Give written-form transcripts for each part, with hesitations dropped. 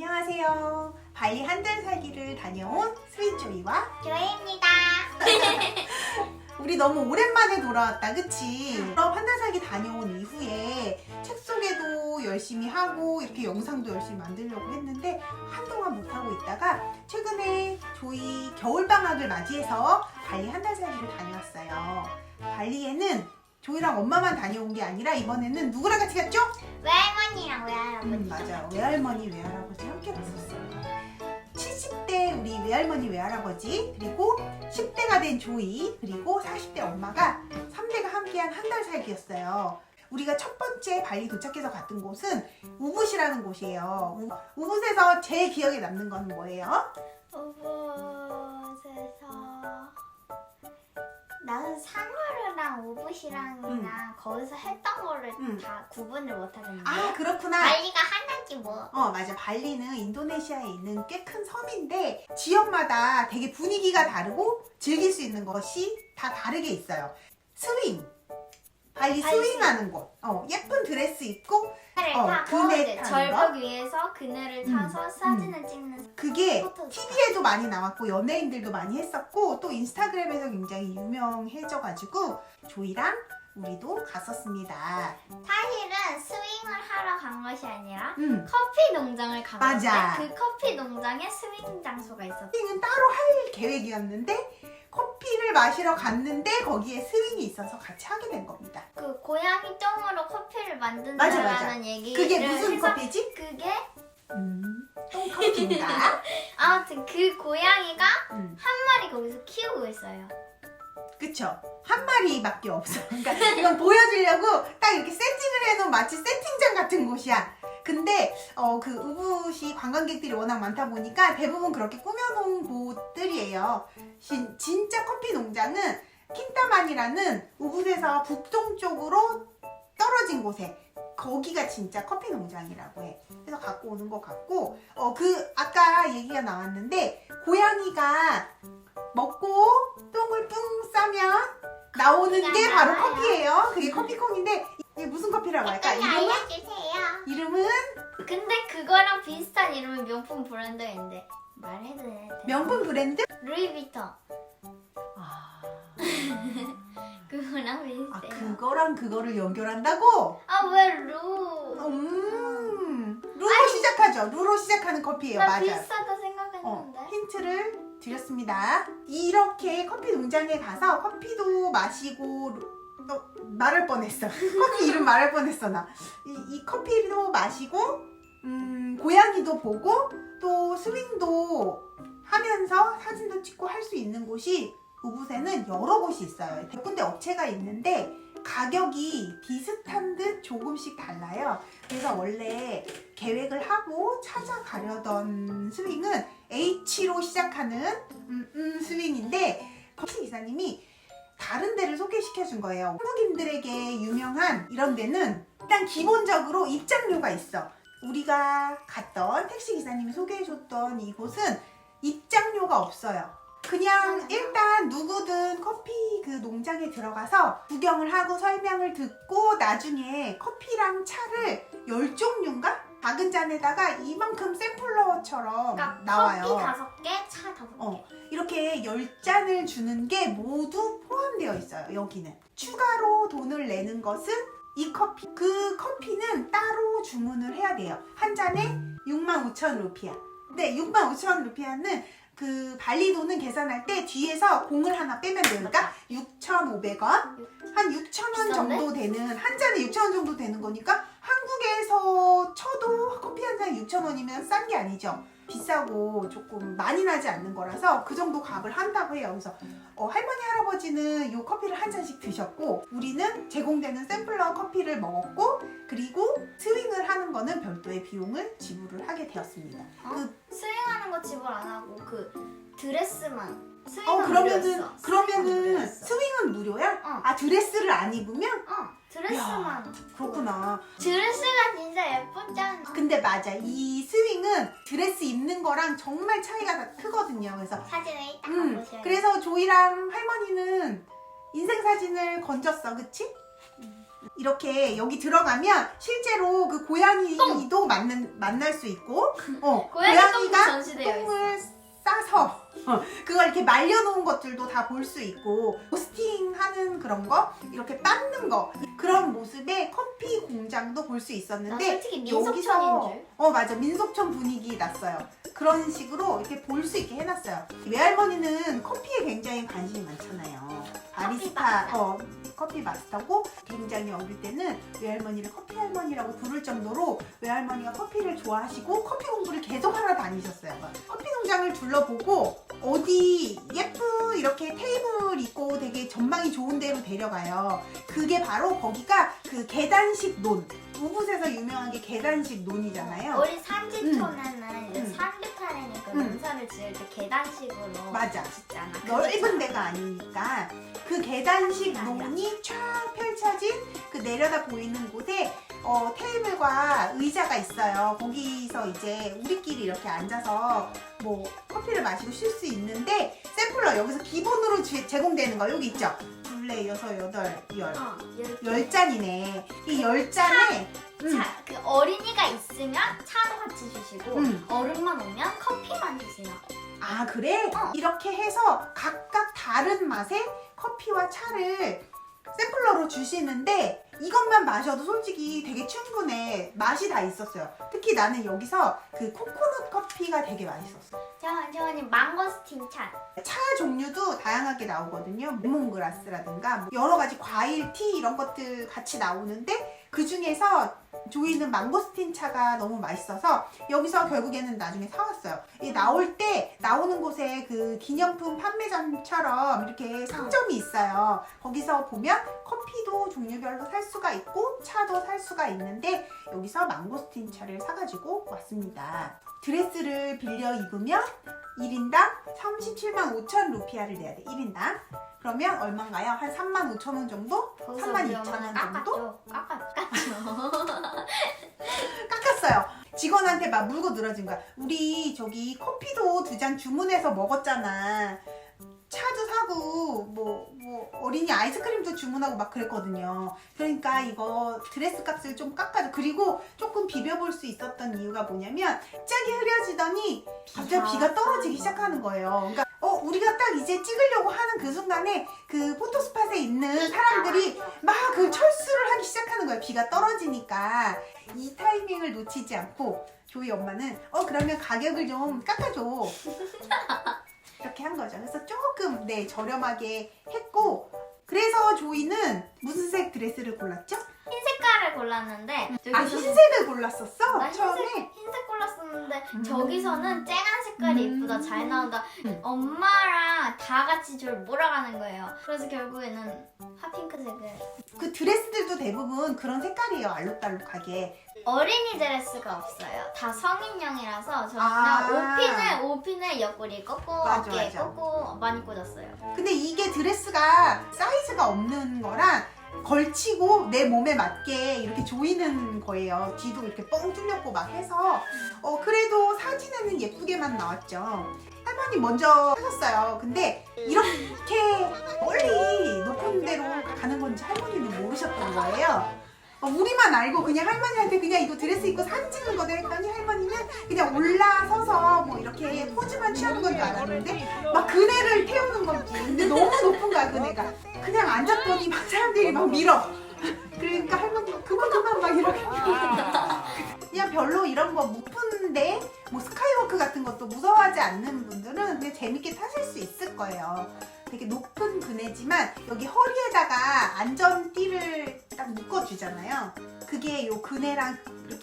안녕하세요. 발리 한 달 살기를 다녀온 스윗조이와 조이입니다. 우리 너무 오랜만에 돌아왔다, 그치? 유럽 한 달 살기 다녀온 이후에 책 소개도 열심히 하고 이렇게 영상도 열심히 만들려고 했는데 한동안 못하고 있다가 최근에 조이 겨울방학을 맞이해서 발리 한 달 살기를 다녀왔어요. 발리에는 조이랑 엄마만 다녀온 게 아니라 이번에는 누구랑 같이 갔죠? 외할머니랑 외할아버지. 맞아요. 외할머니, 외할아버지 함께 갔었어요. 70대 우리 외할머니, 외할아버지, 그리고 10대가 된 조이, 그리고 40대 엄마가 3대가 함께한 한 달 살기였어요. 우리가 첫 번째 발리 도착해서 갔던 곳은 우붓이라는 곳이에요. 우붓에서 제일 기억에 남는 건 뭐예요? 우붓에서 나는 사누르랑 우붓이랑 거기서 했던 거를 다 구분을 못 하겠는데. 아, 그렇구나. 발리가 하나지 뭐. 맞아. 발리는 인도네시아에 있는 꽤 큰 섬인데 지역마다 되게 분위기가 다르고 즐길 수 있는 것이 다 다르게 있어요. 스윙. 발리 스윙하는 곳. 예쁜 드레스 입고 그네를 타고 그네 타는 절벽 거? 위에서 그네를 타서 사진을 찍는. 그게 포토 TV에도 많이 나왔고 연예인들도 많이 했었고 또 인스타그램에서 굉장히 유명해져가지고 조이랑 우리도 갔었습니다. 사실은 스윙을 하러 간 것이 아니라 음. 커피 농장을 가봤는데 맞아. 그 커피 농장에 스윙 장소가 있었어. 스윙은 따로 할 계획이었는데 커피를 마시러 갔는데 거기에 스윙이 있어서 같이 하게 된 겁니다. 그 고양이 똥으로 커피를 맞아. 만든다라는 얘기를 그게 무슨 해서 커피지? 그게 똥커피인가? 아무튼 그 고양이가 음. 한 마리 거기서 키우고 있어요. 그쵸? 한 마리밖에 없어. 그러니까 이건 보여주려고 딱 이렇게 세팅을 해놓은 마치 세팅장 같은 곳이야. 근데 그 우붓이 관광객들이 워낙 많다 보니까 대부분 그렇게 꾸며놓은 곳들이에요. 진짜 커피 농장은 킨타만이라는 우붓에서 북동쪽으로 떨어진 곳에 거기가 진짜 커피 농장이라고 해. 그래서 갖고 오는 것 같고 아까 얘기가 나왔는데 고양이가 먹고 똥을 뿡 싸면 나오는 게 바로 나와요. 커피예요. 그게 커피콩인데 이게 무슨 커피라고 할까? 빨리 알려주세요. 이름은 근데 그거랑 비슷한 이름은 명품 브랜드가 있는데 말해도 돼. 명품 브랜드? 루이비통. 아, 그거랑 비슷해요. 그거랑 그거를 연결한다고? 왜 루? 루로 시작하죠. 루로 시작하는 커피예요. 나 맞아요. 비슷하다 생각했는데. 힌트를 드렸습니다. 이렇게 커피 농장에 가서 커피도 마시고 말할 뻔했어. 커피 이름 말할 뻔했어 나. 이 커피도 마시고 고양이도 보고 또 스윙도 하면서 사진도 찍고 할 수 있는 곳이 우붓에는 여러 곳이 있어요. 100군데 업체가 있는데 가격이 비슷한 듯 조금씩 달라요. 그래서 원래 계획을 하고 찾아가려던 스윙은 H로 시작하는 스윙인데 택시 기사님이 다른 데를 소개시켜 준 거예요. 한국인들에게 유명한 이런 데는 일단 기본적으로 입장료가 있어. 우리가 갔던 택시 기사님이 소개해 줬던 이곳은 입장료가 없어요. 그냥 일단 누구든 커피 그 농장에 들어가서 구경을 하고 설명을 듣고 나중에 커피랑 차를 10종류인가? 작은 잔에다가 이만큼 샘플러처럼 그러니까 나와요. 커피 5개, 차 5개. 이렇게 10잔을 주는 게 모두 포함되어 있어요. 여기는. 추가로 돈을 내는 것은 이 커피. 그 커피는 따로 주문을 해야 돼요. 한 잔에 65,000 루피아. 근데 65,000 루피아는 그 발리 돈은 계산할 때 뒤에서 공을 하나 빼면 되니까 6,500원? 한 6,000원 정도 되는, 한 잔에 6,000원 정도 되는 거니까 한국에서 쳐도 커피 한 잔에 6,000원이면 싼 게 아니죠. 비싸고 조금 많이 나지 않는 거라서 그 정도 값을 한다고 해요. 그래서 할머니 할아버지는 이 커피를 한 잔씩 드셨고 우리는 제공되는 샘플러 커피를 먹었고 그리고 스윙을 하는 거는 별도의 비용을 지불을 하게 되었습니다. 스윙하는 거 지불 안 하고 그 드레스만. 스윙은 그러면은 스윙은 무료야? 드레스를 안 입으면? 드레스만. 그렇구나. 드레스가 진짜 예쁘잖아. 근데 맞아. 이 스윙은 드레스 입는 거랑 정말 차이가 다 크거든요. 그래서 사진을 이따 보셔야 그래서 조이랑 할머니는 인생 사진을 건졌어. 그치? 이렇게 여기 들어가면 실제로 그 고양이도 만날 수 있고 고양이 똥도 전시되어 똥을 싸서 그걸 이렇게 말려놓은 것들도 다 볼 수 있고 로스팅하는 그런 거 이렇게 빻는 거 그런 모습의 커피 공장도 볼 수 있었는데 솔직히 민속촌인 줄. 맞아 민속촌 분위기 났어요. 그런 식으로 이렇게 볼 수 있게 해놨어요. 외할머니는 커피에 굉장히 관심이 많잖아요. 바리스타 커피 마스터고 굉장히 어릴 때는 외할머니를 커피 할머니라고 부를 정도로 외할머니가 커피를 좋아하시고 커피 공부를 계속 하러 다니셨어요. 커피 농장을 둘러보고 어디 예쁜 이렇게 테이블 있고 되게 전망이 좋은 데로 데려가요. 그게 바로 거기가 그 계단식 논. 우붓에서 유명한 게 계단식 논이잖아요. 우리 산지촌에는 산뷰타래니까 농사를 지을 때 계단식으로 맞아. 짓잖아. 넓은 데가 아니니까 그 계단식 논이 쫙 펼쳐진 그 내려다 보이는 곳에 테이블과 의자가 있어요. 거기서 이제 우리끼리 이렇게 앉아서 뭐 커피를 마시고 쉴 수 있는데 샘플러 여기서 기본으로 제공되는 거 여기 있죠? 둘레, 여섯, 여덟, 열. 10잔이네. 이 10잔에 그 어린이가 있으면 차도 같이 주시고 어른만 오면 커피만 주세요. 아 그래? 이렇게 해서 각각 다른 맛의 커피와 차를 샘플러로 주시는데 이것만 마셔도 솔직히 되게 충분해. 맛이 다 있었어요. 특히 나는 여기서 그 코코넛 커피가 되게 맛있었어. 저는 망고스틴 차. 차 종류도 다양하게 나오거든요. 레몬그라스라든가 뭐 여러 가지 과일, 티 이런 것들 같이 나오는데 그 중에서 조이는 망고스틴 차가 너무 맛있어서 여기서 결국에는 나중에 사왔어요. 이 나올 때 나오는 곳에 그 기념품 판매점처럼 이렇게 상점이 있어요. 거기서 보면 커피도 종류별로 살 수가 있고 차도 살 수가 있는데 여기서 망고스틴 차를 사가지고 왔습니다. 드레스를 빌려 입으면 1인당 37만 5천 루피아를 내야 돼. 1인당. 그러면 얼마인가요? 한 3만 5천 원 정도? 3만 2천 원 정도? 깎았죠. 깎았어요. 직원한테 막 물고 늘어진 거야. 우리 저기 커피도 2잔 주문해서 먹었잖아. 차도 사고 뭐 어린이 아이스크림도 주문하고 막 그랬거든요. 그러니까 이거 드레스 값을 좀 깎아줘. 그리고 조금 비벼볼 수 있었던 이유가 뭐냐면 짝이 흐려지더니 갑자기 비가 떨어지기 시작하는 거예요. 그러니까 우리가 딱 이제 찍으려고 하는 그 순간에 그 포토스팟에 있는 사람들이 막 그 철수를 하기 시작하는 거예요. 비가 떨어지니까. 이 타이밍을 놓치지 않고 조이 엄마는 그러면 가격을 좀 깎아줘. 이렇게 한 거죠. 그래서 조금 저렴하게 했고 그래서 조이는 무슨 색 드레스를 골랐죠? 흰 색깔을 골랐는데 흰색을 골랐었어? 나 처음에? 흰색 골랐었는데 저기서는 쨍한 색깔이 예쁘다 잘 나온다 엄마랑 다 같이 저를 몰아가는 거예요. 그래서 결국에는 핫핑크색을 그 드레스들도 대부분 그런 색깔이에요. 알록달록하게. 어린이 드레스가 없어요. 다 성인용이라서 저는 오핀을 옆구리 꺾고 꺾고 많이 꽂았어요. 근데 이게 드레스가 사이즈가 없는 거랑 걸치고 내 몸에 맞게 이렇게 조이는 거예요. 뒤도 이렇게 뻥 뚫렸고 막 해서 그래도 사진에는 예쁘게만 나왔죠. 할머니 먼저 하셨어요. 근데 이렇게 멀리 높은 데로 가는 건지 할머니는 모르셨던 거예요. 우리만 알고 그냥 할머니한테 그냥 이거 드레스 입고 사진 찍는 거다 했더니 할머니는 그냥 올라서서 뭐 이렇게 포즈만 취하는 건 줄 알았는데 막 그네를 태우는 거지. 근데 너무 높은 거야 그네가. 그냥 앉았더니 막 사람들이 막 밀어. 그러니까 할머니가 그만 막 이렇게 그냥 별로 이런 거 무쁜데 뭐 스카이워크 같은 것도 무서워하지 않는 분들은 그냥 재밌게 타실 수 있을 거예요. 되게 높은 그네지만 여기 허리에다가 안전띠를 딱 묶어주잖아요. 그게 요 그네랑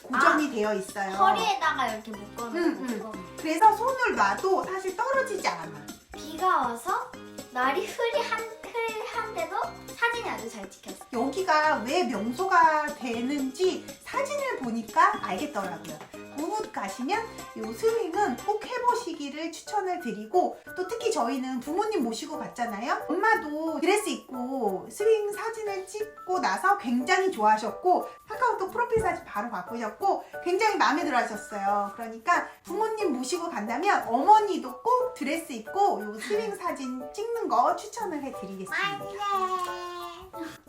고정이 되어 있어요. 허리에다가 이렇게 묶어놓고 그래서 손을 놔도 사실 떨어지지 않아. 비가 와서 날이 흐리한데도 사진이 아주 잘 찍혔어요. 여기가 왜 명소가 되는지 사진을 보니까 알겠더라고요. 우붓 가시면 이 스윙은 꼭 해보시기를 추천을 드리고 또 특히 저희는 부모님 모시고 갔잖아요. 엄마도 드레스 입고 스윙 사진을 찍고 나서 굉장히 좋아하셨고 카카오톡 프로필 사진 바로 바꾸셨고 굉장히 마음에 들어 하셨어요. 그러니까 부모님 모시고 간다면 어머니도 꼭 드레스 입고 이 스윙 사진 찍는 거 추천을 해드리겠습니다.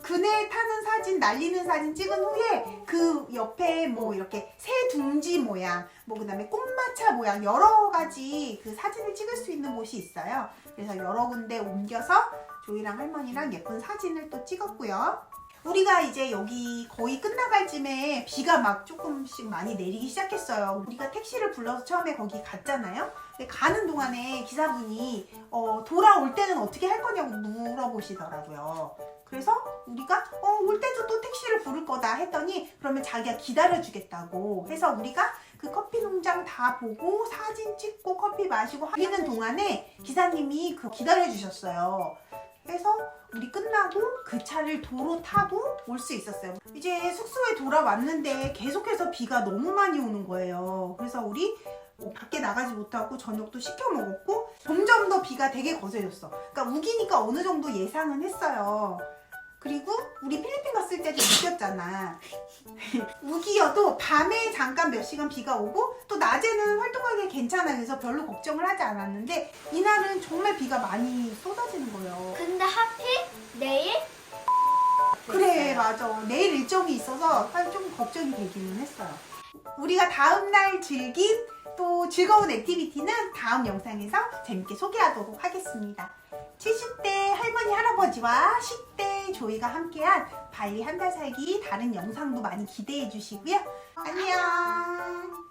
그네 타는 사진, 날리는 사진 찍은 후에 그 옆에 뭐 이렇게 새 둥지 모양, 뭐 그다음에 꽃마차 모양 여러 가지 그 사진을 찍을 수 있는 곳이 있어요. 그래서 여러 군데 옮겨서 조이랑 할머니랑 예쁜 사진을 또 찍었고요. 우리가 이제 여기 거의 끝나갈 쯤에 비가 막 조금씩 많이 내리기 시작했어요. 우리가 택시를 불러서 처음에 거기 갔잖아요. 근데 가는 동안에 기사분이 돌아올 때는 어떻게 할 거냐고 물어보시더라고요. 그래서 우리가 올 때도 또 택시를 부를 거다 했더니 그러면 자기가 기다려주겠다고 해서 우리가 그 커피 농장 다 보고 사진 찍고 커피 마시고 하는 동안에 기사님이 기다려주셨어요. 그래서 우리 끝나고 그 차를 도로 타고 올 수 있었어요. 이제 숙소에 돌아왔는데 계속해서 비가 너무 많이 오는 거예요. 그래서 우리 밖에 나가지 못하고 저녁도 시켜 먹었고 점점 더 비가 되게 거세졌어. 그러니까 우기니까 어느 정도 예상은 했어요. 그리고 우리 필리핀 갔을 때도 느꼈잖아. 우기여도 밤에 잠깐 몇 시간 비가 오고 또 낮에는 활동하기 괜찮아. 그래서 별로 걱정을 하지 않았는데 이날은 정말 비가 많이 쏟아지는 거예요. 근데 하필 내일? 그래, 맞아. 내일 일정이 있어서 좀 걱정이 되기는 했어요. 우리가 다음날 즐긴 또 즐거운 액티비티는 다음 영상에서 재밌게 소개하도록 하겠습니다. 70대 할머니 할아버지와 10대 조이가 함께한 발리 한 달 살기 다른 영상도 많이 기대해 주시고요. 안녕.